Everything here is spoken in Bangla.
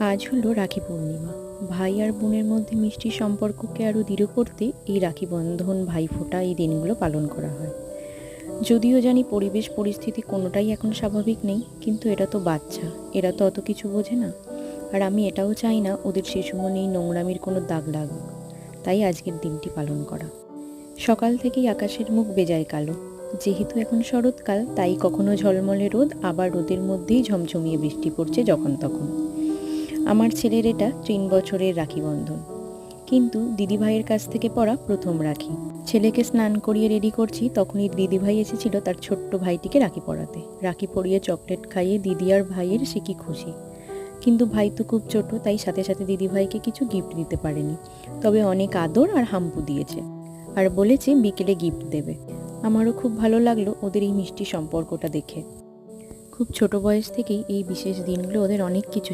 আজ হলো রাখি পূর্ণিমা। ভাই আর বোনের মধ্যে মিষ্টি সম্পর্ককে আরও দৃঢ় করতে এই রাখি বন্ধন, ভাইফোঁটা এই দিনগুলো পালন করা হয়। যদিও জানি পরিবেশ পরিস্থিতি কোনোটাই এখন স্বাভাবিক নেই, কিন্তু এরা তো বাচ্চা, এরা তো অত কিছু বোঝে না। আর আমি এটাও চাই না ওদের শিশুমনে এই নোংরামির কোনো দাগ লাগুক। তাই আজকের দিনটি পালন করা। সকাল থেকেই আকাশের মুখ বেজায় কালো। যেহেতু এখন শরৎকাল, তাই কখনো ঝলমলে রোদ, আবার রোদের মধ্যেই ঝমঝমিয়ে বৃষ্টি পড়ছে যখন তখন। আমার ছেলের এটা 3 বছরের রাখি বন্ধন, কিন্তু দিদিভাইয়ের কাছ থেকে পড়া প্রথম রাখি। ছেলেকে স্নান করিয়ে রেডি করছি, তখনই দিদিভাই এসেছিল তার ছোট্ট ভাইটিকে রাখি পরাতে। রাখি পরিয়ে চকলেট খাইয়ে দিদি আর ভাইয়ের সে কি খুশি। কিন্তু ভাই তো খুব ছোট, তাই সাথে সাথে দিদিভাইকে কিছু গিফট দিতে পারেনি, তবে অনেক আদর আর হাম্পু দিয়েছে, আর বলেছে বিকেলে গিফট দেবে। আমারও খুব ভালো লাগলো ওদের এই মিষ্টি সম্পর্কটা দেখে। খুব ছোট বয়স থেকেই এই বিশেষ দিনগুলো ওদের অনেক কিছু